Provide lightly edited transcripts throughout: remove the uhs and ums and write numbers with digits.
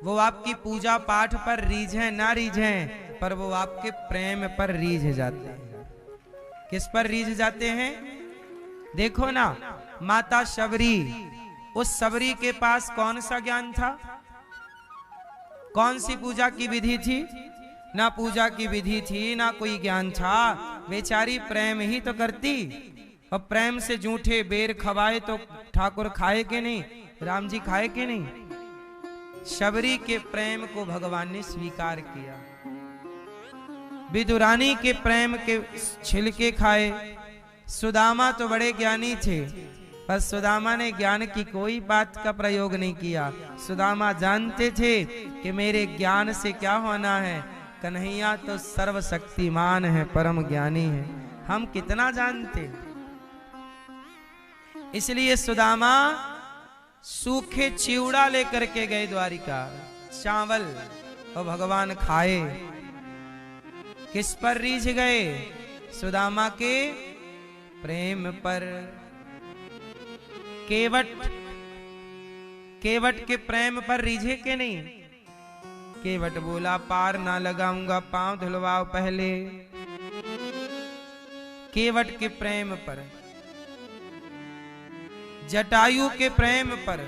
वो आपकी पूजा पाठ पर रीझें ना रीझें, पर वो आपके प्रेम पर रीझ जाते हैं। किस पर रीझ जाते हैं? देखो ना, माता शबरी, उस शबरी के पास कौन सा ज्ञान था? कौन सी पूजा की विधि थी? ना पूजा की विधि थी, ना कोई ज्ञान था। बेचारी प्रेम ही तो करती, और प्रेम से जूठे बेर खवाए तो ठाकुर खाए के नहीं, राम जी खाए के नहीं। शबरी के प्रेम को भगवान ने स्वीकार किया। विदुरानी के प्रेम के छिलके खाए। सुदामा तो बड़े ज्ञानी थे, पर सुदामा ने ज्ञान की कोई बात का प्रयोग नहीं किया। सुदामा जानते थे कि मेरे ज्ञान से क्या होना है, कन्हैया तो सर्वशक्तिमान है, परम ज्ञानी है, हम कितना जानते। इसलिए सुदामा सूखे चिवड़ा लेकर के गए द्वारिका, चावल, और भगवान खाए। किस पर रीझ गए? सुदामा के प्रेम पर। केवट के प्रेम पर रीझे के नहीं? केवट बोला पार ना लगाऊंगा, पांव धुलवाओ पहले। केवट के प्रेम पर। जटायु के प्रेम पर।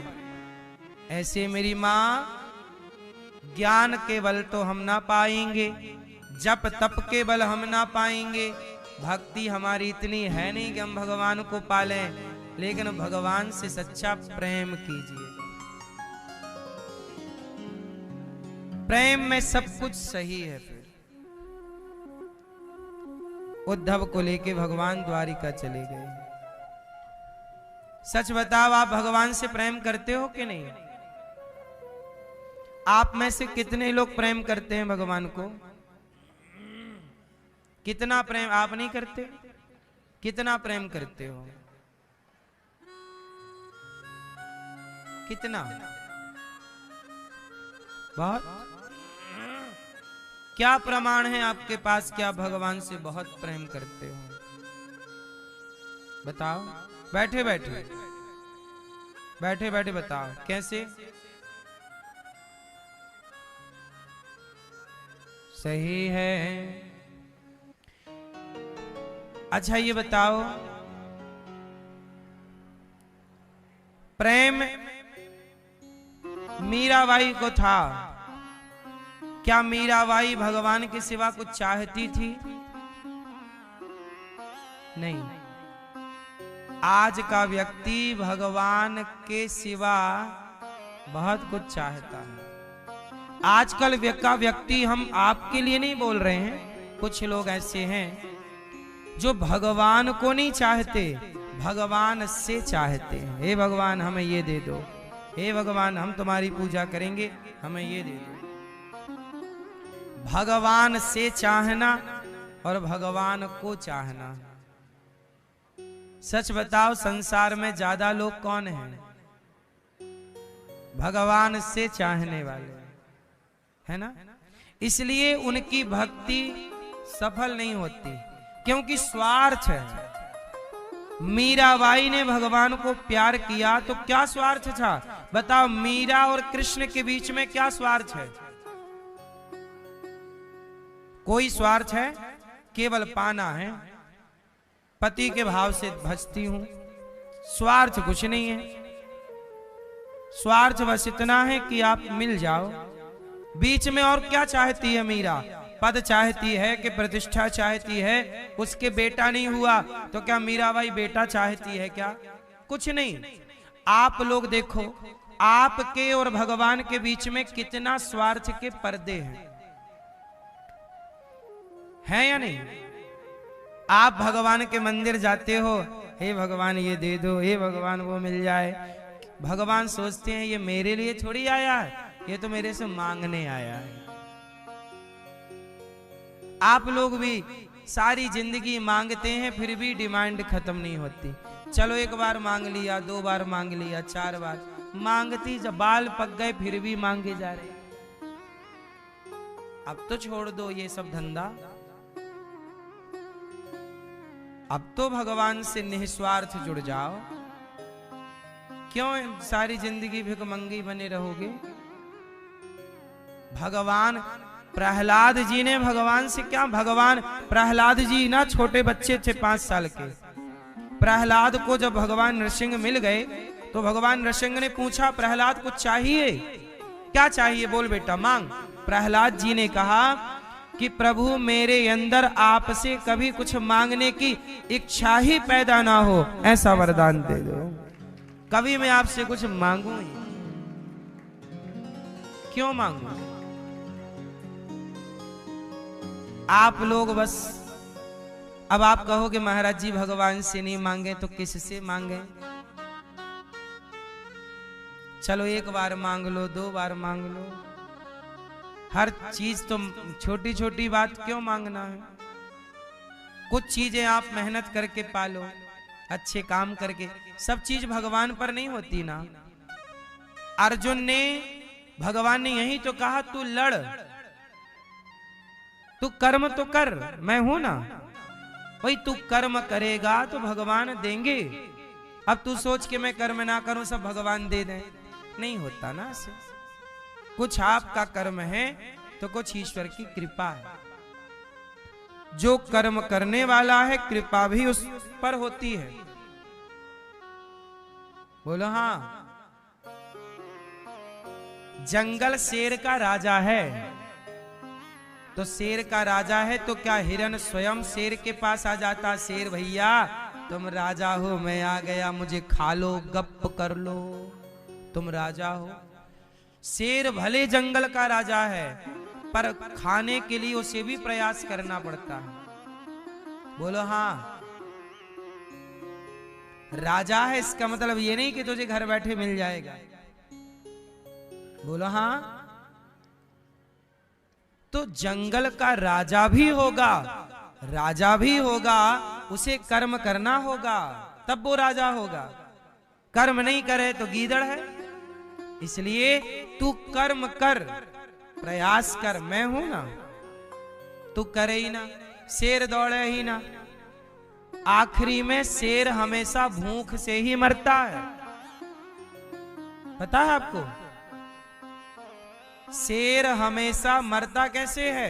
ऐसे मेरी मां, ज्ञान के बल तो हम ना पाएंगे, जप तप के बल हम ना पाएंगे, भक्ति हमारी इतनी है नहीं कि हम भगवान को पालें, लेकिन भगवान से सच्चा प्रेम कीजिए। प्रेम में सब कुछ सही है। फिर उद्धव को लेके भगवान द्वारिका चले गए। सच बताओ, आप भगवान से प्रेम करते हो कि नहीं? आप में से कितने लोग प्रेम करते हैं भगवान को? कितना प्रेम? आप नहीं करते? कितना प्रेम करते हो? कितना? बहुत? क्या प्रमाण है आपके पास कि आप भगवान से बहुत प्रेम करते हो? बताओ। बैठे बैठे बैठे बैठे बताओ कैसे? सही है। अच्छा ये बताओ, प्रेम मीराबाई को था, क्या मीराबाई भगवान के सिवा कुछ चाहती थी? नहीं। आज का व्यक्ति भगवान के सिवा बहुत कुछ चाहता है। आजकल का व्यक्ति, हम आपके लिए नहीं बोल रहे हैं, कुछ लोग ऐसे हैं जो भगवान को नहीं चाहते, भगवान से चाहते हैं। हे भगवान हमें ये दे दो, हे भगवान हम तुम्हारी पूजा करेंगे, हमें ये दे दो। भगवान से चाहना और भगवान को चाहना। सच बताओ, संसार में ज्यादा लोग कौन हैं? भगवान से चाहने वाले, है ना? इसलिए उनकी भक्ति सफल नहीं होती, क्योंकि स्वार्थ है। मीराबाई ने भगवान को प्यार किया तो क्या स्वार्थ था? बताओ, मीरा और कृष्ण के बीच में क्या स्वार्थ है? कोई स्वार्थ है? केवल पाना है। पति के भाव से भजती हूं, स्वार्थ कुछ नहीं है। स्वार्थ बस इतना है कि आप मिल जाओ। बीच में और क्या चाहती है मीरा? पद चाहती है कि प्रतिष्ठा चाहती है? उसके बेटा नहीं हुआ तो क्या मीराबाई बेटा चाहती है क्या? कुछ नहीं। आप लोग देखो, आपके और भगवान के बीच में कितना स्वार्थ के पर्दे हैं या नहीं? आप भगवान के मंदिर जाते हो, हे भगवान ये दे दो, हे भगवान वो मिल जाए। भगवान सोचते हैं ये मेरे लिए थोड़ी आया है, ये तो मेरे से मांगने आया है। आप लोग भी सारी जिंदगी मांगते हैं, फिर भी डिमांड खत्म नहीं होती। चलो एक बार मांग लिया, 2 बार मांग लिया, 4 बार मांगती, जब बाल पक गए फिर भी मांगे जा रहे। अब तो छोड़ दो ये सब धंधा, अब तो भगवान से निस्वार्थ जुड़ जाओ। क्यों सारी जिंदगी भिखमंगी बने रहोगे? भगवान प्रहलाद जी ने भगवान से क्या, भगवान प्रहलाद जी ना छोटे बच्चे थे 5 साल के। प्रहलाद को जब भगवान नृसिंह मिल गए तो भगवान नृसिंह ने पूछा, प्रहलाद कुछ चाहिए? क्या चाहिए, बोल बेटा मांग। प्रहलाद जी ने कहा कि प्रभु मेरे अंदर आपसे कभी कुछ मांगने की इच्छा ही पैदा ना हो, ऐसा वरदान दे दो। कभी मैं आपसे कुछ मांगू ही क्यों मांगू? आप लोग बस, अब आप कहोगे महाराज जी भगवान से नहीं मांगे तो किससे मांगे? चलो 1 बार मांग लो, 2 बार मांग लो, हर चीज तो छोटी छोटी बात क्यों मांगना है? कुछ चीजें आप मेहनत करके पालो, अच्छे काम करके, सब चीज भगवान पर नहीं होती ना। अर्जुन ने, भगवान ने यही तो कहा तू लड़, तू कर्म तो कर, मैं हूं ना, वही तू कर्म करेगा तो भगवान देंगे। अब तू सोच के मैं कर्म ना करूं सब भगवान दे दें, नहीं होता ना ऐसे। कुछ आपका कर्म है तो कुछ ईश्वर की कृपा है। जो कर्म करने वाला है कृपा भी उस पर होती है। बोलो हाँ। जंगल शेर का राजा है, तो शेर का राजा है तो क्या हिरन स्वयं शेर के पास आ जाता, शेर भैया तुम राजा हो, मैं आ गया, मुझे खा लो, गप कर लो, तुम राजा हो। शेर भले जंगल का राजा है पर खाने के लिए उसे भी प्रयास करना पड़ता है। बोलो हाँ। राजा है इसका मतलब ये नहीं कि तुझे घर बैठे मिल जाएगा। बोलो हाँ। तो जंगल का राजा भी होगा, राजा भी होगा, उसे कर्म करना होगा तब वो राजा होगा। कर्म नहीं करे तो गीदड़ है। इसलिए तू कर्म कर, प्रयास कर, मैं हूं ना, तू करे ही ना, शेर दौड़े ही ना। आखिरी में शेर हमेशा भूख से ही मरता है, पता है आपको? शेर हमेशा मरता कैसे है?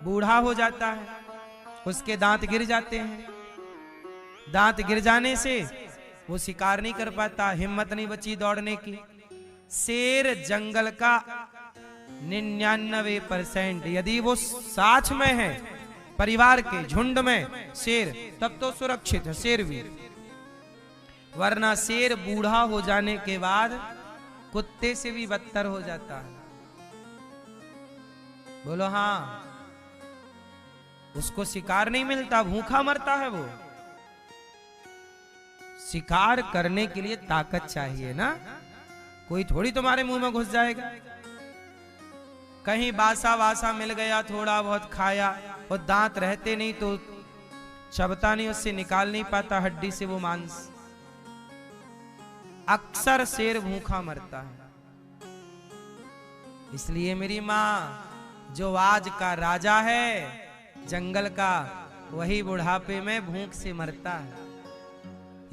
बूढ़ा हो जाता है, उसके दांत गिर जाते हैं, दांत गिर जाने से वो शिकार नहीं कर पाता, हिम्मत नहीं बची दौड़ने की। शेर जंगल का 99% यदि वो साथ में है, परिवार के झुंड में शेर, तब तो सुरक्षित है शेर भी, वरना शेर बूढ़ा हो जाने के बाद कुत्ते से भी बदतर हो जाता है। बोलो हाँ। उसको शिकार नहीं मिलता, भूखा मरता है वो। शिकार करने के लिए ताकत चाहिए ना, कोई थोड़ी तुम्हारे मुंह में घुस जाएगा। कहीं बासा वासा मिल गया, थोड़ा बहुत खाया, और दांत रहते नहीं तो चबता नहीं, उससे निकाल नहीं पाता हड्डी से वो मांस। अक्सर शेर भूखा मरता है। इसलिए मेरी माँ, जो आज का राजा है जंगल का, वही बुढ़ापे में भूख से मरता है।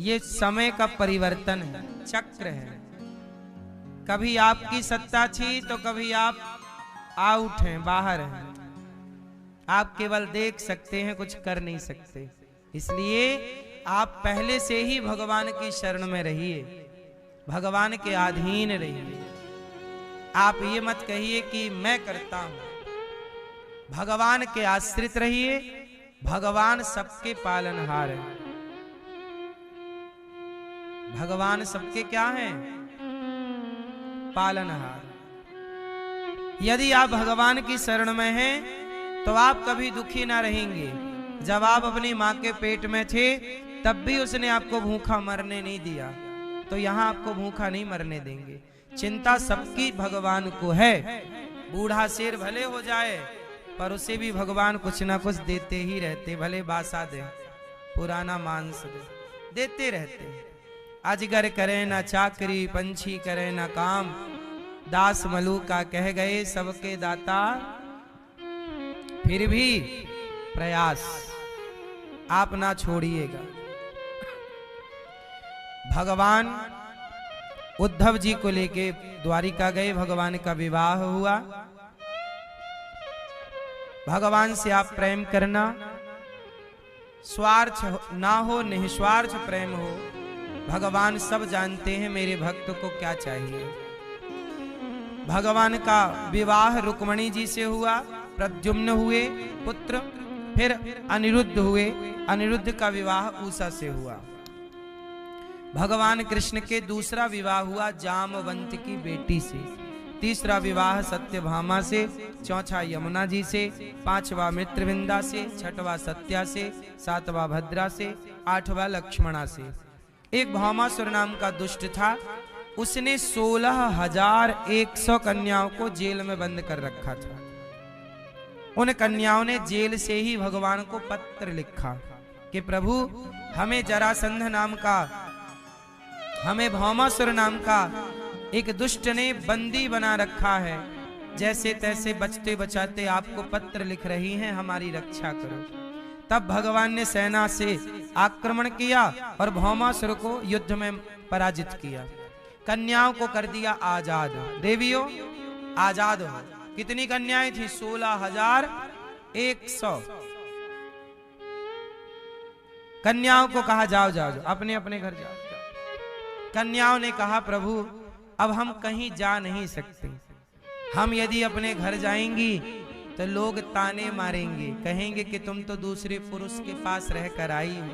ये समय का परिवर्तन है, चक्र है। कभी आपकी सत्ता थी तो कभी आप आउट हैं, बाहर हैं। आप केवल देख सकते हैं, कुछ कर नहीं सकते। इसलिए आप पहले से ही भगवान की शरण में रहिए, भगवान के अधीन रहिए। आप ये मत कहिए कि मैं करता हूं, भगवान के आश्रित रहिए। भगवान सबके पालनहार है, भगवान सबके क्या हैं? पालनहार। यदि आप भगवान की शरण में हैं तो आप कभी दुखी ना रहेंगे। जब आप अपनी माँ के पेट में थे तब भी उसने आपको भूखा मरने नहीं दिया, तो यहाँ आपको भूखा नहीं मरने देंगे। चिंता सबकी भगवान को है। बूढ़ा शेर भले हो जाए पर उसे भी भगवान कुछ ना कुछ देते ही रहते, भले बासा दे, पुराना मांस दे, देते रहते। अजगर करे ना चाकरी, पंछी करे ना काम, दास मलूका कह गए सबके दाता, फिर भी प्रयास आप ना छोड़िएगा। भगवान उद्धव जी को लेके द्वारिका गए, भगवान का विवाह हुआ। भगवान से आप प्रेम करना, स्वार्थ ना हो, निस्वार्थ प्रेम हो। भगवान सब जानते हैं मेरे भक्त को क्या चाहिए। भगवान का विवाह रुक्मणी जी से हुआ, प्रद्युम्न हुए पुत्र, फिर अनिरुद्ध हुए, अनिरुद्ध का विवाह उषा से हुआ। भगवान कृष्ण के दूसरा विवाह हुआ जामवंत की बेटी से, तीसरा विवाह सत्यभामा से, चौथा यमुना जी से, पांचवा मित्रविंदा से, छठवां सत्या से, सातवां भद्रा से, आठवां लक्ष्मणा से। एक भामासुर नाम का दुष्ट था, उसने 16,100 कन्याओं को जेल में बंद कर रखा था। उन कन्याओं ने जेल से ही भगवान को पत्र लिखा कि प्रभु हमें जरासंध नाम का, हमें भामासुर नाम का एक दुष्ट ने बंदी बना रखा है, जैसे तैसे बचते बचाते आपको पत्र लिख रही हैं, हमारी रक्षा करो। तब भगवान ने सेना से आक्रमण किया और भामासुर को युद्ध में पराजित किया। कन्याओं को कर दिया आजाद। देवियों आजाद हो। कितनी कन्याएं थी? 16,100 कन्याओं को कहा जाओ जाओ जाओ, अपने अपने घर जाओ। कन्याओं ने कहा प्रभु अब हम कहीं जा नहीं सकते, हम यदि अपने घर जाएंगी तो लोग ताने मारेंगे, कहेंगे कि तुम तो दूसरे पुरुष के पास रहकर आई हो,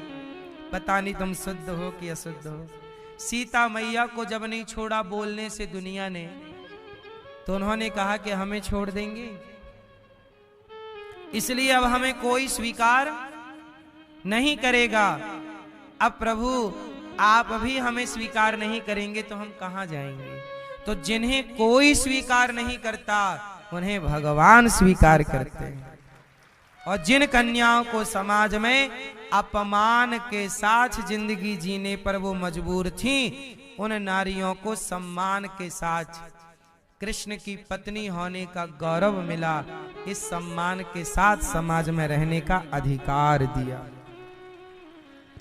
पता नहीं तुम शुद्ध हो कि अशुद्ध हो। सीता मैया को जब नहीं छोड़ा बोलने से दुनिया ने, तो उन्होंने कहा कि हमें छोड़ देंगे, इसलिए अब हमें कोई स्वीकार नहीं करेगा। अब प्रभु आप भी हमें स्वीकार नहीं करेंगे तो हम कहां जाएंगे? तो जिन्हें कोई स्वीकार नहीं करता उन्हें भगवान स्वीकार करते हैं। और जिन कन्याओं को समाज में अपमान के साथ जिंदगी जीने पर वो मजबूर थी, उन नारियों को सम्मान के साथ कृष्ण की पत्नी होने का गौरव मिला, इस सम्मान के साथ समाज में रहने का अधिकार दिया।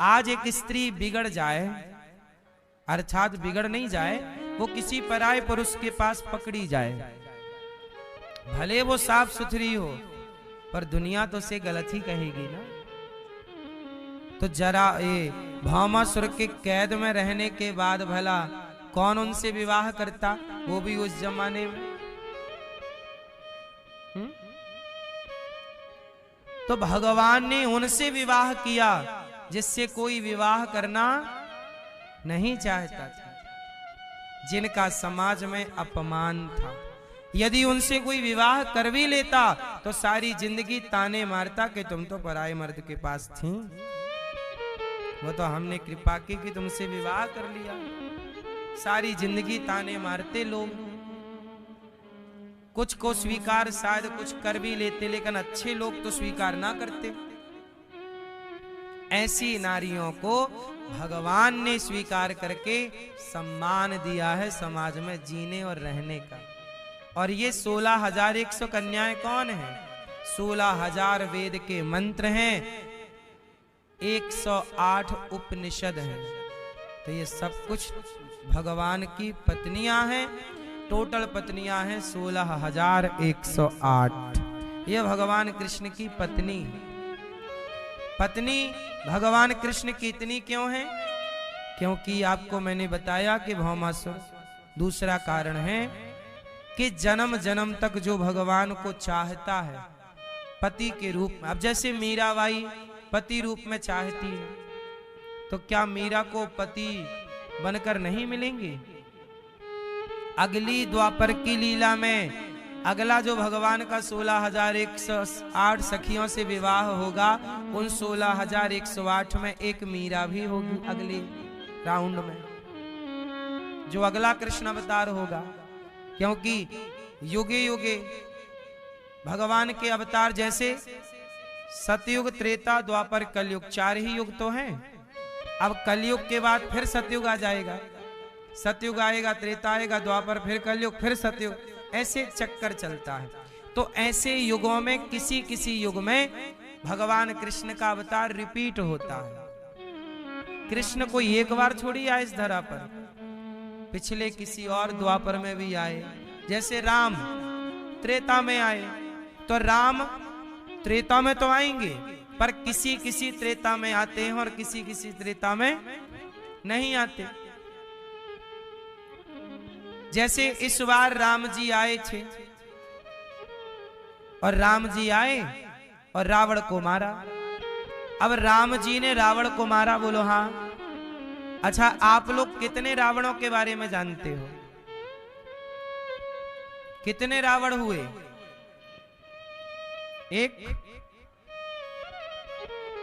आज एक स्त्री बिगड़ जाए, अर्थात बिगड़ नहीं जाए, वो किसी पराये पुरुष के पास पकड़ी जाए, भले वो साफ सुथरी हो, पर दुनिया तो उसे गलत ही कहेगी ना। तो जरा ये भामासुर के कैद में रहने के बाद भला कौन उनसे विवाह करता, वो भी उस जमाने में। तो भगवान ने उनसे विवाह किया जिससे कोई विवाह करना नहीं चाहता था, जिनका समाज में अपमान था। यदि उनसे कोई विवाह कर भी लेता तो सारी जिंदगी ताने मारता कि तुम तो पराये मर्द के पास थी, वो तो हमने कृपा की कि तुमसे विवाह कर लिया। सारी जिंदगी ताने मारते लोग। कुछ को स्वीकार शायद कुछ कर भी लेते, लेकिन अच्छे लोग तो स्वीकार ना करते। ऐसी नारियों को भगवान ने स्वीकार करके सम्मान दिया है समाज में जीने और रहने का। और ये 16,100 कन्याएं कौन हैं? 16,000 वेद के मंत्र हैं, 108 उपनिषद हैं। तो ये सब कुछ भगवान की पत्नियां हैं। टोटल पत्नियां हैं 16,108। ये भगवान कृष्ण की पत्नी। पत्नी भगवान कृष्ण की इतनी क्यों है? क्योंकि आपको मैंने बताया कि भामासुर। दूसरा कारण है कि जन्म जन्म तक जो भगवान को चाहता है पति के रूप में, अब जैसे मीराबाई पति रूप में चाहती है, तो क्या मीरा को पति बनकर नहीं मिलेंगे? अगली द्वापर की लीला में अगला जो भगवान का 16,108 सखियों से विवाह होगा, उन 16,108 में एक मीरा भी होगी अगले राउंड में, जो अगला कृष्ण अवतार होगा। क्योंकि युगे युगे भगवान के अवतार जैसे सतयुग, त्रेता, द्वापर, कलयुग, 4 ही युग तो हैं। अब कलयुग के बाद फिर सतयुग आ जाएगा, सतयुग आएगा, त्रेता आएगा, द्वापर, फिर कलयुग, फिर सतयुग, ऐसे चक्कर चलता है। तो ऐसे युगों में किसी किसी युग में भगवान कृष्ण का अवतार रिपीट होता है। कृष्ण कोई एक बार थोड़ी आए इस धरा पर, पिछले किसी और द्वापर में भी आए। जैसे राम त्रेता में आए, तो राम त्रेता में तो आएंगे, पर किसी किसी त्रेता में आते हैं और किसी किसी त्रेता में नहीं आते। जैसे इस बार राम जी आए थे, और राम जी आए और रावण को मारा। अब राम जी ने रावण को मारा, बोलो हाँ। अच्छा, आप लोग कितने रावणों के बारे में जानते हो? कितने रावण हुए?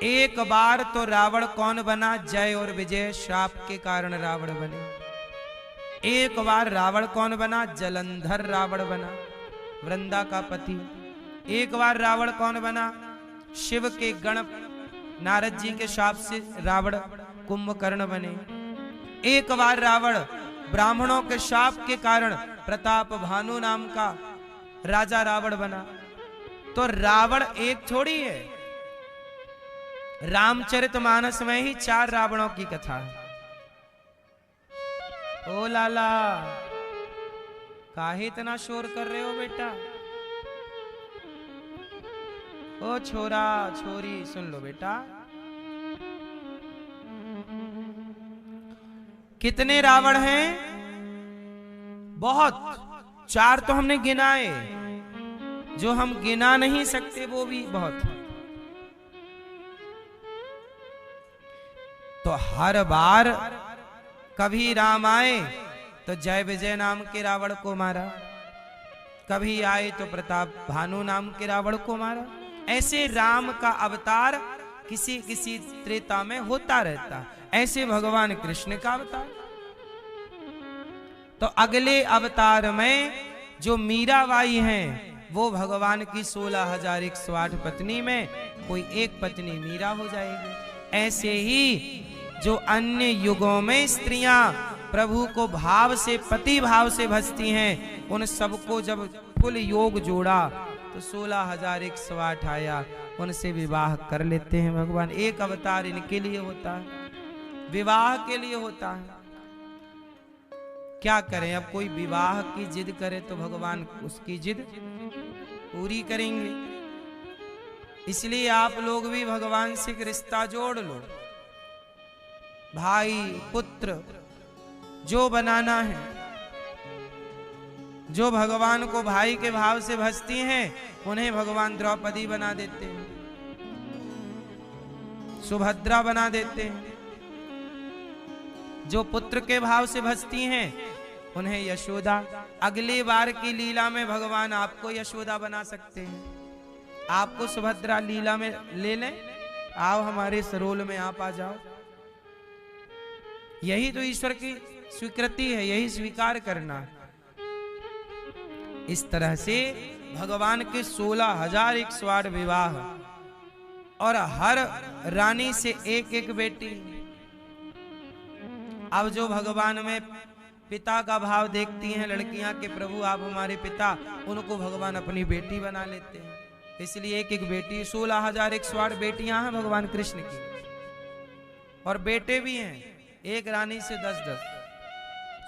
एक बार तो रावण कौन बना? जय और विजय श्राप के कारण रावण बने। एक बार रावण कौन बना? जलंधर रावण बना, वृंदा का पति। एक बार रावण कौन बना? शिव के गण नारद जी के शाप से रावण कुंभकर्ण बने। एक बार रावण ब्राह्मणों के शाप के कारण प्रताप भानु नाम का राजा रावण बना। तो रावण एक थोड़ी है, रामचरितमानस में ही 4 रावणों की कथा है। ओ लाला, काहे इतना शोर कर रहे हो बेटा? ओ छोरा छोरी, सुन लो बेटा। कितने रावण हैं? बहुत। 4 तो हमने गिनाए, जो हम गिना नहीं सकते वो भी बहुत। तो हर बार कभी राम आए तो जय विजय नाम के रावण को मारा, कभी आए तो प्रताप भानु नाम के रावण को मारा। ऐसे राम का अवतार किसी किसी त्रेता में होता रहता। ऐसे भगवान कृष्ण का अवतार। तो अगले अवतार में जो मीराबाई हैं, वो भगवान की 16,108 पत्नी में कोई एक पत्नी मीरा हो जाएगी। ऐसे ही जो अन्य युगों में स्त्रियां प्रभु को भाव से, पति भाव से भजती हैं, उन सबको जब कुल योग जोड़ा तो 16,108 आया। उनसे विवाह कर लेते हैं भगवान। एक अवतार इनके लिए होता है, विवाह के लिए होता है। क्या करें, अब कोई विवाह की जिद करे तो भगवान उसकी जिद पूरी करेंगे। इसलिए आप लोग भी भगवान से एक रिश्ता जोड़ लो। भाई पुत्र जो बनाना है, जो भगवान को भाई के भाव से भजती हैं, उन्हें भगवान द्रौपदी बना देते हैं, सुभद्रा बना देते हैं। जो पुत्र के भाव से भजती हैं, उन्हें यशोदा। अगली बार की लीला में भगवान आपको यशोदा बना सकते हैं। आपको सुभद्रा लीला में ले लें, आओ हमारे सरोल में आप आ जाओ। यही तो ईश्वर की स्वीकृति है, यही स्वीकार करना। इस तरह से भगवान के 16,108 विवाह, और हर रानी से एक एक बेटी। अब जो भगवान में पिता का भाव देखती हैं लड़कियां के प्रभु आप हमारे पिता, उनको भगवान अपनी बेटी बना लेते हैं। इसलिए एक एक बेटी, 16,108 बेटियां हैं भगवान कृष्ण की, और बेटे भी हैं। एक रानी से 10-10,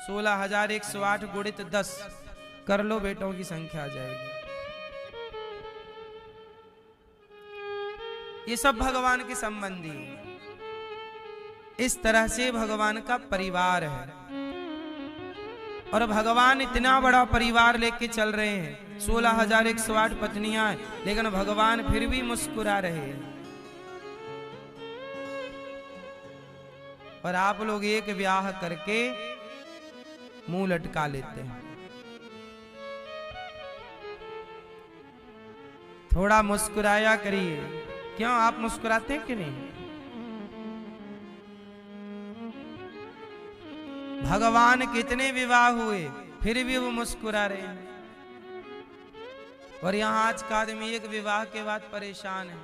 16,108 गुणित 10 कर लो, बेटों की संख्या आ जाएगी। ये सब भगवान के संबंधी है। इस तरह से भगवान का परिवार है, और भगवान इतना बड़ा परिवार लेके चल रहे हैं। 16,108 पत्नियां हैं, लेकिन भगवान फिर भी मुस्कुरा रहे हैं। और आप लोग एक ब्याह करके मुंह लटका लेते हैं। थोड़ा मुस्कुराया करिए। क्यों, आप मुस्कुराते हैं कि नहीं? भगवान कितने विवाह हुए, फिर भी वो मुस्कुरा रहे हैं। और यहां आज का आदमी एक विवाह के बाद परेशान है।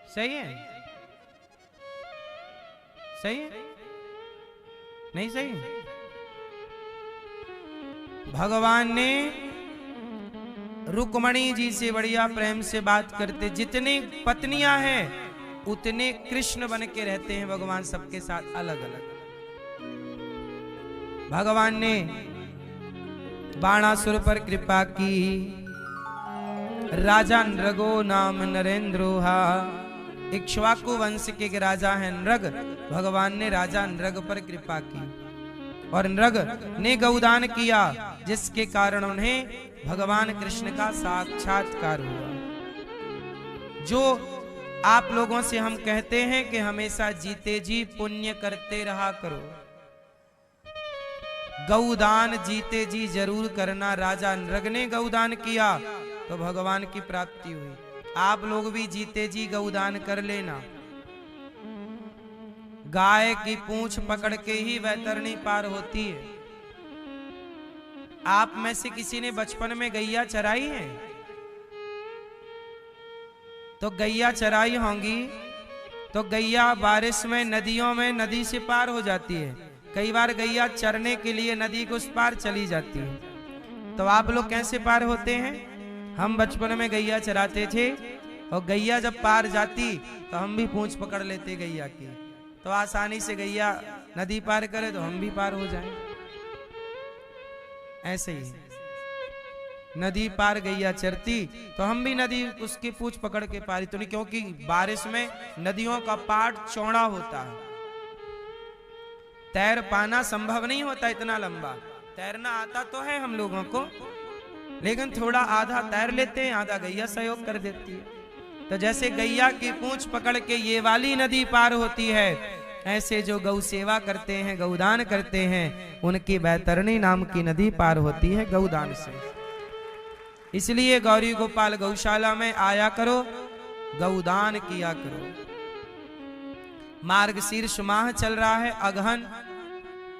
सही है? सही है? नहीं सही? भगवान ने रुक्मणी जी से बढ़िया प्रेम से बात करते। जितनी पत्नियां हैं उतने कृष्ण बन के रहते हैं भगवान, सबके साथ अलग अलग। भगवान ने बाणासुर पर कृपा की राजा नृगो नाम नरेंद्रोहा। इक्ष्वाकु वंश के राजा हैं नृग। भगवान ने राजा नृग पर कृपा की और नृग ने गौदान किया, जिसके कारण उन्हें भगवान कृष्ण का साक्षात्कार हुआ। जो आप लोगों से हम कहते हैं कि हमेशा जीते जी पुण्य करते रहा करो, गौदान जीते जी जरूर करना। राजा नृग ने गौदान किया तो भगवान की प्राप्ति हुई। आप लोग भी जीते जी गौदान कर लेना। गाय की पूंछ पकड़ के ही वैतरणी पार होती है। आप में से किसी ने बचपन में गैया चराई है? तो गैया चराई होंगी तो गैया बारिश में नदियों में नदी से पार हो जाती है। कई बार गैया चरने के लिए नदी के उस पार चली जाती है। तो आप लोग कैसे पार होते हैं? हम बचपन में गैया चराते थे और गैया जब पार जाती तो हम भी पूंछ पकड़ लेते गैया की, तो आसानी से गैया नदी पार करे तो हम भी पार हो जाएं। ऐसे ही नदी पार गैया चरती तो हम भी नदी उसकी पूंछ पकड़ के पारी तो नहीं, क्योंकि बारिश में नदियों का पाट चौड़ा होता है। तैर पाना संभव नहीं होता इतना लंबा। तैरना आता तो है हम लोगों को, लेकिन थोड़ा आधा तैर लेते हैं, आधा गैया सहयोग कर देती है। तो जैसे गैया की पूंछ पकड़ के ये वाली नदी पार होती है, ऐसे जो गौ सेवा करते हैं, गौदान करते हैं, उनकी बैतरणी नाम की नदी पार होती है गौदान से। इसलिए गौरी गोपाल गौशाला में आया करो, गौदान किया करो। मार्गशीर्ष माह चल रहा है, अगहन,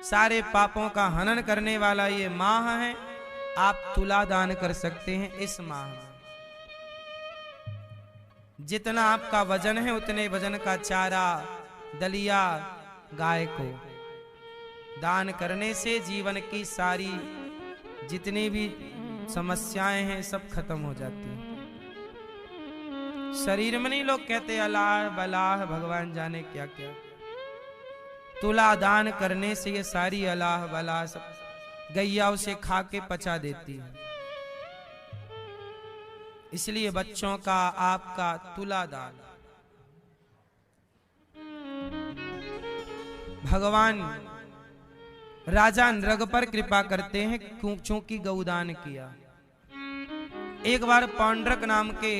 सारे पापों का हनन करने वाला ये माह है। आप तुला दान कर सकते हैं इस माह में। जितना आपका वजन है उतने वजन का चारा, दलिया गाय को दान करने से जीवन की सारी जितनी भी समस्याएं हैं सब खत्म हो जाती हैं। शरीर में नहीं लोग कहते अलाह बलाह भगवान जाने क्या क्या। तुला दान करने से ये सारी अलाह बलाह सब गैया उसे खा के पचा देती है। इसलिए बच्चों का आपका तुला दान। भगवान राजा नृग पर कृपा करते हैं चूंकि गौदान किया। एक बार पौंड्रक नाम के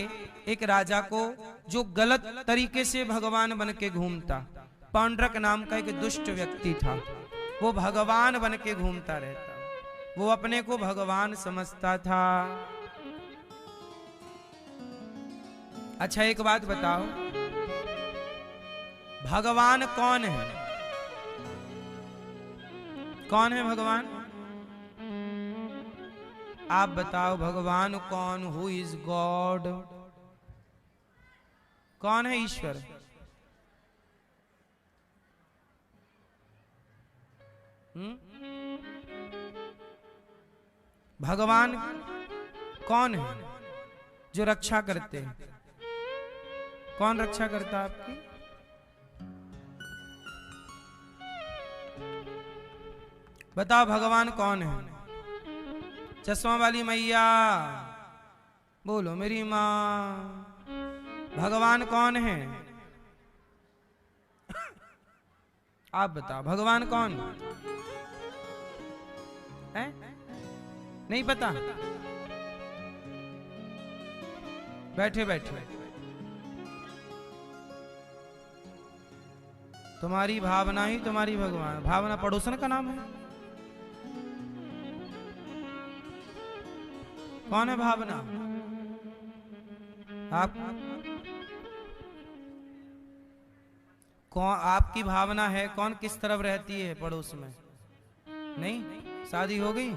एक राजा को, जो गलत तरीके से भगवान बन के घूमता, पौंड्रक नाम का एक दुष्ट व्यक्ति था, वो भगवान बन के घूमता रहता, वो अपने को भगवान समझता था। अच्छा एक बात बताओ, भगवान कौन है? कौन है भगवान? आप बताओ भगवान कौन? Who is God? कौन है ईश्वर? भगवान कौन है जो रक्षा करते हैं? कौन रक्षा करता है आपकी? बताओ भगवान कौन है? चश्मा वाली मैया बोलो मेरी माँ, भगवान कौन है? आप बताओ भगवान कौन है? नहीं पता? बैठे बैठे तुम्हारी भावना ही तुम्हारी भगवान। भावना पड़ोसन का नाम है। कौन है भावना? आप कौन? आपकी भावना है कौन? किस तरफ रहती है? पड़ोस में? नहीं? शादी हो गई?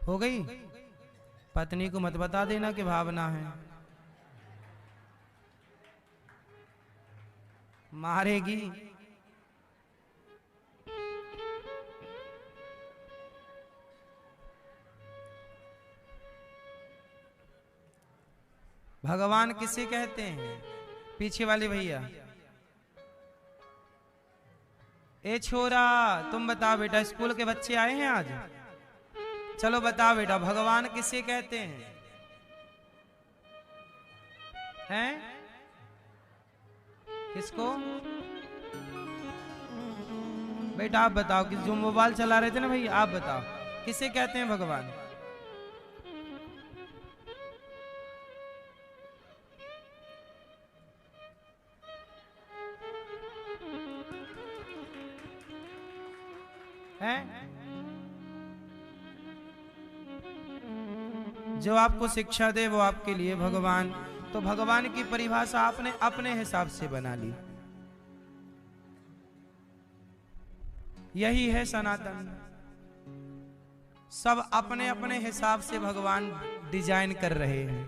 हो गई? पत्नी को मत बता देना कि भावना है, मारेगी। भगवान किसे कहते हैं? पीछे वाले भैया, ए छोरा तुम बताओ बेटा, स्कूल के बच्चे आए हैं आज? चलो बताओ बेटा भगवान किसे कहते हैं? हैं? किसको? बेटा आप बताओ कि जो मोबाइल चला रहे थे ना भैया, आप बताओ किसे कहते हैं भगवान? हैं? जो आपको शिक्षा दे वो आपके लिए भगवान। तो भगवान की परिभाषा आपने अपने हिसाब से बना ली। यही है सनातन। सब अपने अपने हिसाब से भगवान डिजाइन कर रहे हैं।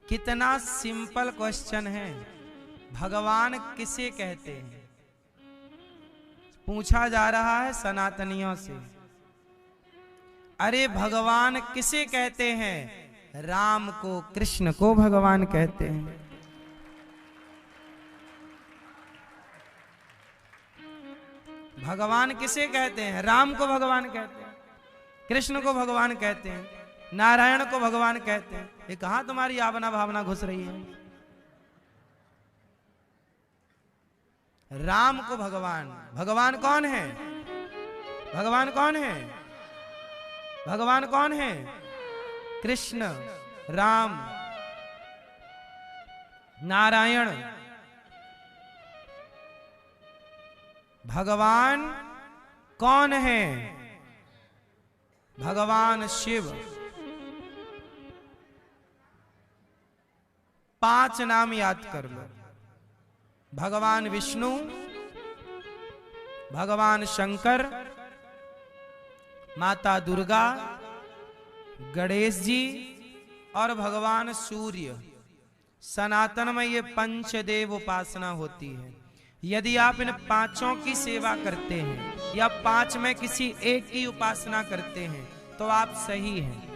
कितना सिंपल क्वेश्चन है। भगवान किसे कहते हैं? पूछा जा रहा है सनातनियों से। अरे भगवान किसे कहते हैं? राम को, कृष्ण को भगवान कहते हैं। भगवान किसे कहते हैं? राम को भगवान कहते हैं, कृष्ण को भगवान कहते हैं, नारायण को भगवान कहते हैं। ये कहां तुम्हारी आवना भावना घुस रही है? राम को भगवान। भगवान कौन है? भगवान कौन है? भगवान कौन है? कृष्ण, राम, नारायण। भगवान कौन है? भगवान शिव। 5 नाम याद कर लो। भगवान विष्णु, भगवान शंकर, माता दुर्गा, गणेश जी और भगवान सूर्य। सनातन में ये पंचदेव उपासना होती है। यदि आप इन 5 की सेवा करते हैं या 5 में किसी एक की उपासना करते हैं तो आप सही हैं।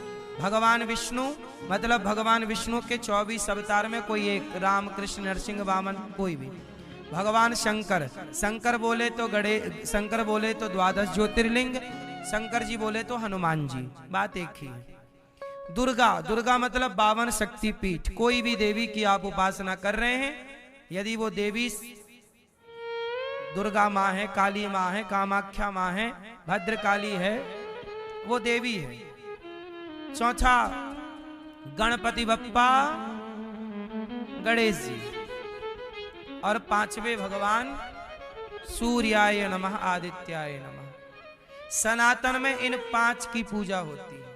भगवान विष्णु मतलब भगवान विष्णु के 24 अवतार में कोई एक, राम, कृष्ण, नरसिंह, वामन, कोई भी। भगवान शंकर, शंकर बोले तो गणेश, शंकर बोले तो 12 ज्योतिर्लिंग, शंकर जी बोले तो हनुमान जी, बात एक ही है। दुर्गा, दुर्गा मतलब 52 शक्तिपीठ। कोई भी देवी की आप उपासना कर रहे हैं, यदि वो देवी दुर्गा माँ है, काली माँ है, कामाख्या माँ है, भद्रकाली है, वो देवी है। चौथा गणपति बप्पा, गणेश जी। और 5वें भगवान सूर्याय नमः, आदित्याय नमः। सनातन में इन 5 की पूजा होती है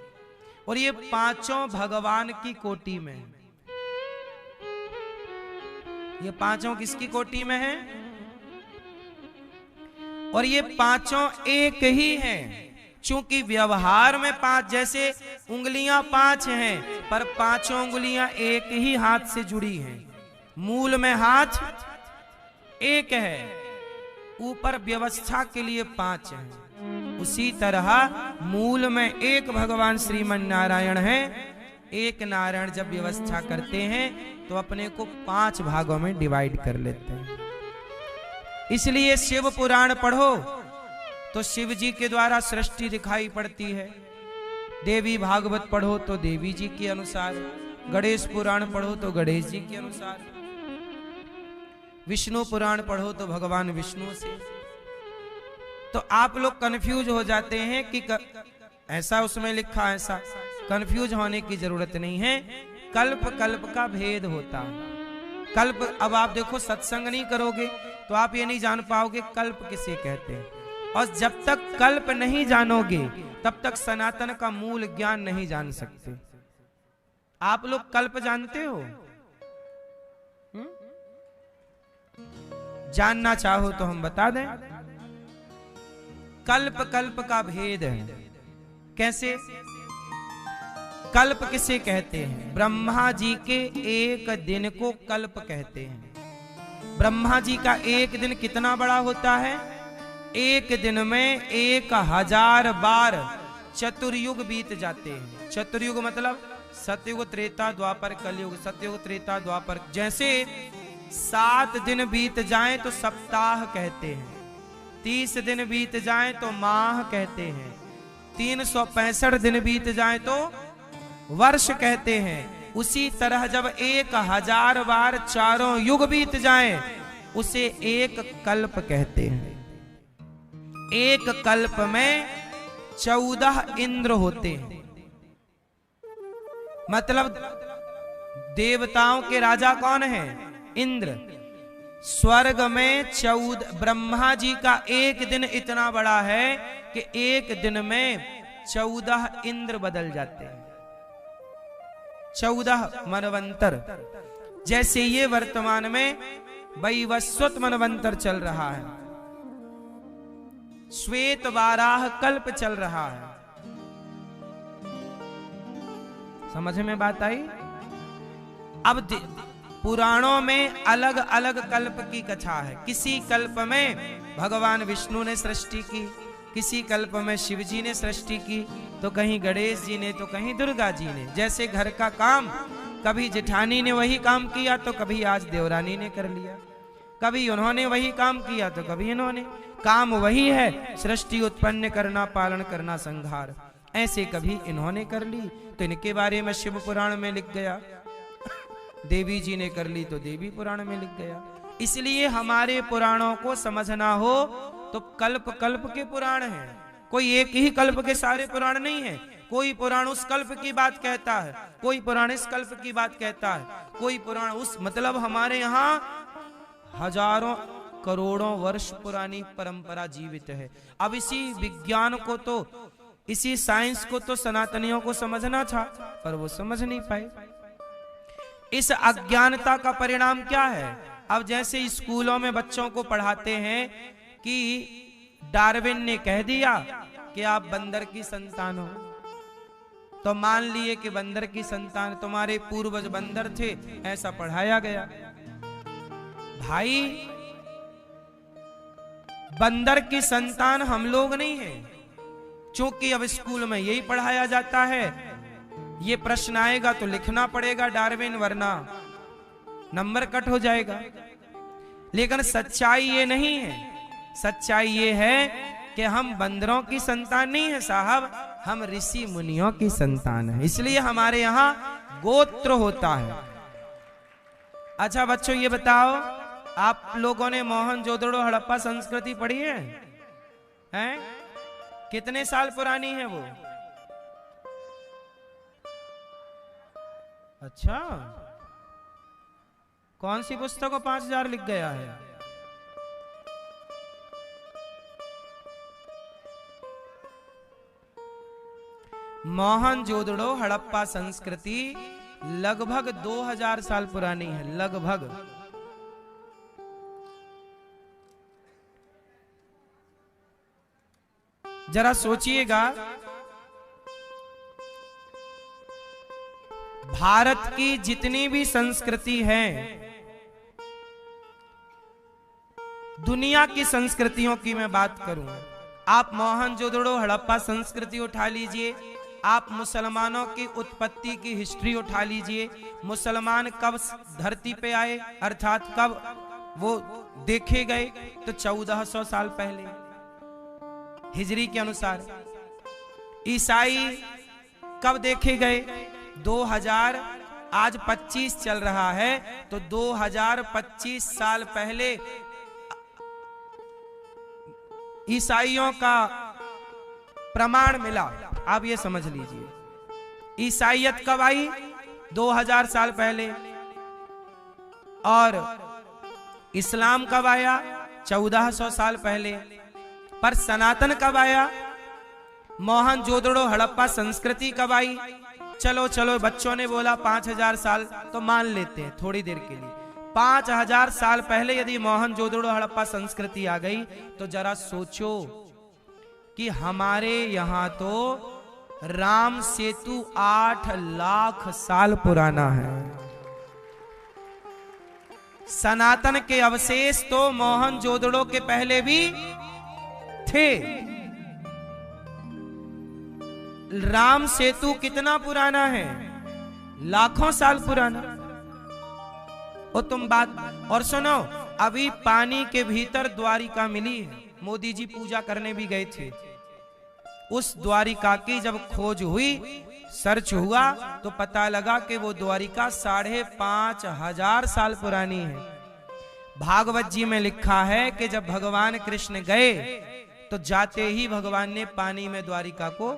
और ये 5 भगवान की कोटि में। ये 5 किसकी कोटि में है? और ये 5 एक ही हैं। चूंकि व्यवहार में 5, जैसे उंगलियां 5 हैं पर 5 उंगलियां एक ही हाथ से जुड़ी हैं। मूल में हाथ एक है, ऊपर व्यवस्था के लिए 5 हैं। उसी तरह मूल में एक भगवान श्रीमन नारायण है। एक नारायण जब व्यवस्था करते हैं तो अपने को 5 भागों में डिवाइड कर लेते हैं। इसलिए शिव पुराण पढ़ो तो शिव जी के द्वारा सृष्टि दिखाई पड़ती है। देवी भागवत पढ़ो तो देवी जी के अनुसार, गणेश पुराण पढ़ो तो गणेश जी के अनुसार, विष्णु पुराण पढ़ो तो भगवान विष्णु से। तो आप लोग कंफ्यूज हो जाते हैं कि ऐसा उसमें लिखा, ऐसा। कंफ्यूज होने की जरूरत नहीं है। कल्प कल्प का भेद होता है। कल्प, अब आप देखो सत्संग नहीं करोगे तो आप ये नहीं जान पाओगे कल्प किसे कहते हैं। और जब तक कल्प नहीं जानोगे तब तक सनातन का मूल ज्ञान नहीं जान सकते। आप लोग कल्प जानते हो? जानना चाहो तो हम बता दें। कल्प कल्प का भेद है। कैसे? कल्प किसे कहते हैं? ब्रह्मा जी के एक दिन को कल्प कहते हैं। ब्रह्मा जी का एक दिन कितना बड़ा होता है? एक दिन में 1000 बार चतुर्युग बीत जाते हैं। चतुर्युग मतलब सतयुग, त्रेता, द्वापर, कलयुग। सतयुग, त्रेता, द्वापर। जैसे 7 दिन बीत जाएं तो सप्ताह कहते हैं, 30 दिन बीत जाएं तो माह कहते हैं, 365 दिन बीत जाए तो वर्ष कहते हैं। उसी तरह जब 1000 बार चारों युग बीत जाएं, उसे एक कल्प कहते हैं। एक कल्प में 14 इंद्र होते हैं। मतलब देवताओं के राजा कौन है? इंद्र। स्वर्ग में 14, ब्रह्मा जी का एक दिन इतना बड़ा है कि एक दिन में 14 इंद्र बदल जाते हैं। 14 मनवंतर। जैसे ये वर्तमान में वैवस्वत मनवंतर चल रहा है, श्वेत वाराह कल्प चल रहा है। समझ में बात आई? अब पुराणों में अलग अलग कल्प की कथा है। किसी कल्प में भगवान विष्णु ने सृष्टि की, किसी कल्प में शिव जी ने सृष्टि की, तो कहीं गणेश जी ने, तो कहीं दुर्गा जी ने। जैसे घर का काम कभी जेठानी ने वही काम किया तो कभी आज देवरानी ने कर लिया, कभी उन्होंने वही काम किया तो कभी इन्होंने। काम वही है, सृष्टि उत्पन्न करना, पालन करना, संहार। ऐसे कभी इन्होंने कर ली तो इनके बारे में शिव पुराण में लिख गया, देवी जी ने कर ली तो देवी पुराण में लिख गया। इसलिए हमारे पुराणों को समझना हो तो कल्प कल्प के पुराण हैं। कोई एक ही कल्प के सारे पुराण नहीं है। कोई पुराण उस कल्प की बात कहता है, कोई पुराण इस कल्प की बात कहता है, कोई पुराण उस, मतलब हमारे यहाँ हजारों करोड़ों वर्ष पुरानी परंपरा जीवित है। अब इसी विज्ञान को तो, इसी साइंस को तो सनातनियों को समझना था, पर वो समझ नहीं पाए। इस अज्ञानता का परिणाम क्या है? अब जैसे स्कूलों में बच्चों को पढ़ाते हैं कि डार्विन ने कह दिया कि आप बंदर की संतान हो, तो मान लिए कि बंदर की संतान, तुम्हारे पूर्वज बंदर थे, ऐसा पढ़ाया गया। भाई, बंदर की संतान हम लोग नहीं है। क्योंकि अब स्कूल में यही पढ़ाया जाता है। ये प्रश्न आएगा तो लिखना पड़ेगा डार्विन, वरना नंबर कट हो जाएगा। लेकिन सच्चाई ये नहीं है। सच्चाई ये है कि हम बंदरों की संतान नहीं है साहब, हम ऋषि मुनियों की संतान है। इसलिए हमारे यहाँ गोत्र होता है। अच्छा बच्चों, ये बताओ, आप लोगों ने मोहनजोदड़ो हड़प्पा संस्कृति पढ़ी है? हैं? कितने साल पुरानी है वो? अच्छा, कौन सी पुस्तक को 5000 लिख गया है? मोहनजोदड़ो हड़प्पा संस्कृति लगभग 2000 साल पुरानी है, लगभग। जरा सोचिएगा, भारत की जितनी भी संस्कृति है, दुनिया की संस्कृतियों की मैं बात करूं, आप मोहनजोदड़ो हड़प्पा संस्कृति उठा लीजिए, आप मुसलमानों की उत्पत्ति की हिस्ट्री उठा लीजिए। मुसलमान कब धरती पे आए, अर्थात कब वो देखे गए, तो 1400 साल पहले हिजरी के अनुसार। ईसाई कब देखे गए? 2000, आज 25 चल रहा है, तो 2025 साल पहले ईसाइयों का प्रमाण मिला। आप ये समझ लीजिए, ईसाइयत कब आई? 2000 साल पहले। और इस्लाम कब आया? 1400 साल पहले। पर सनातन कब आया? मोहनजोदड़ो हड़प्पा संस्कृति कब आई? चलो चलो, बच्चों ने बोला 5000 साल, तो मान लेते हैं थोड़ी देर के लिए। 5000 साल पहले यदि मोहनजोदड़ो हड़प्पा संस्कृति आ गई, तो जरा सोचो कि हमारे यहाँ तो राम सेतु 8 लाख साल पुराना है। सनातन के अवशेष तो मोहनजोदड़ो के पहले भी थे। राम सेतु कितना पुराना है? लाखों साल पुराना। और तुम बात और सुनो, अभी पानी के भीतर द्वारिका मिली है। मोदी जी पूजा करने भी गए थे, उस द्वारिका की जब खोज हुई, सर्च हुआ, तो पता लगा कि वो द्वारिका 5,500 साल पुरानी है। भागवत जी में लिखा है कि जब भगवान कृष्ण गए तो जाते ही भगवान ने पानी में द्वारिका को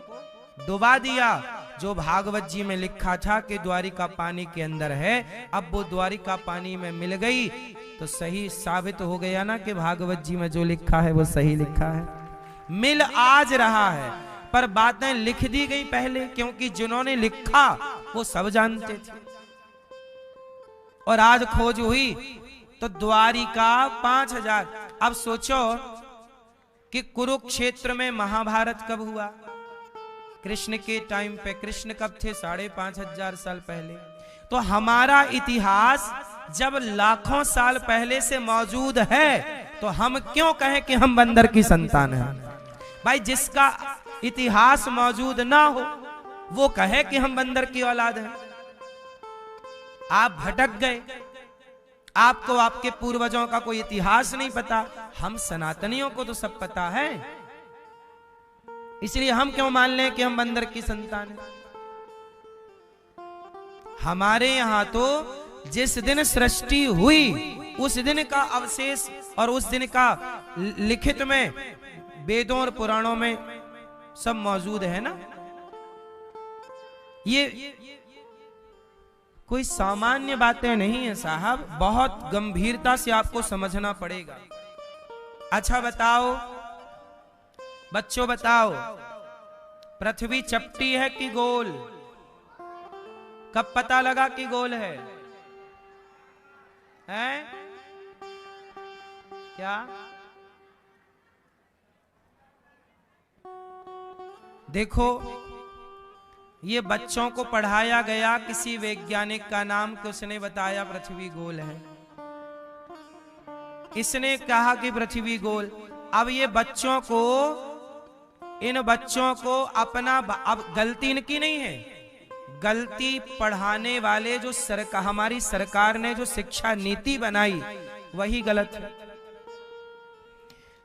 डुबा दिया। जो भागवत जी में लिखा था कि द्वारिका पानी के अंदर है, अब वो द्वारिका पानी में मिल गई, तो सही साबित हो गया ना कि भागवत जी में जो लिखा है वो सही लिखा है। मिल आज रहा है, पर बातें लिख दी गई पहले, क्योंकि जिन्होंने लिखा वो सब जानते थे। और आज खोज हुई तो द्वारिका 5,000। अब सोचो कि कुरुक्षेत्र में महाभारत कब हुआ? कृष्ण के टाइम पे। कृष्ण कब थे? 5,500 साल पहले। तो हमारा इतिहास जब लाखों साल पहले से मौजूद है, तो हम क्यों कहें कि हम बंदर की संतान हैं? भाई, जिसका इतिहास मौजूद ना हो वो कहे कि हम बंदर की औलाद हैं। आप भटक गए, आपको आपके पूर्वजों का कोई इतिहास नहीं पता। हम सनातनियों को तो सब पता है, इसलिए हम क्यों मान लें कि हम बंदर की संतान हैं? हमारे यहां तो जिस दिन सृष्टि हुई उस दिन का अवशेष और उस दिन का लिखित में वेदों और पुराणों में सब मौजूद है ना। ये कोई सामान्य बातें नहीं है साहब, बहुत गंभीरता से आपको समझना पड़ेगा। अच्छा बताओ बच्चों, बताओ पृथ्वी चपटी है कि गोल? कब पता लगा कि गोल है? हैं? क्या? देखो, ये बच्चों को पढ़ाया गया किसी वैज्ञानिक का नाम कि उसने बताया पृथ्वी गोल है, इसने कहा कि पृथ्वी गोल। अब ये बच्चों को, इन बच्चों को अपना, अब गलती इनकी नहीं है, गलती पढ़ाने वाले जो हमारी सरकार ने जो शिक्षा नीति बनाई वही गलत है।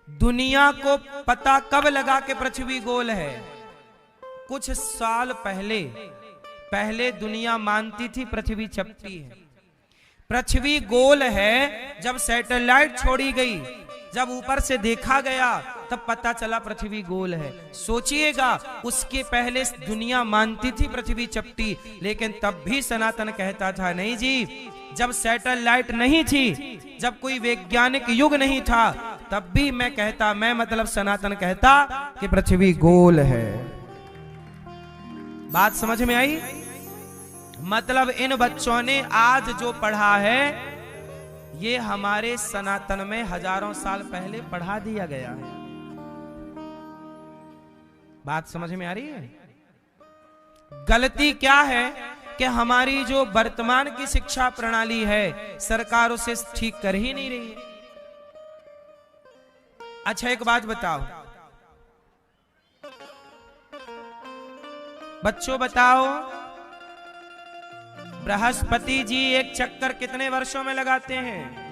दुनिया को पता कब लगा कि पृथ्वी गोल है? कुछ साल पहले दुनिया मानती थी पृथ्वी चपटी है। पृथ्वी गोल है जब सैटेलाइट छोड़ी गई, जब ऊपर से देखा गया तब पता चला पृथ्वी गोल है। सोचिएगा, उसके पहले दुनिया मानती थी पृथ्वी चपटी, लेकिन तब भी सनातन कहता था नहीं जी, जब सैटेलाइट नहीं थी, जब कोई वैज्ञानिक युग नहीं था, तब भी मैं मतलब सनातन कहता कि पृथ्वी गोल है। बात समझ में आई? मतलब इन बच्चों ने आज जो पढ़ा है ये हमारे सनातन में हजारों साल पहले पढ़ा दिया गया है। बात समझ में आ रही है? गलती क्या है कि hमारी जो वर्तमान की शिक्षा प्रणाली है सरकार उसे ठीक कर ही नहीं रही है। अच्छा एक बात बताओ बच्चों, बताओ बृहस्पति जी एक चक्कर कितने वर्षों में लगाते हैं?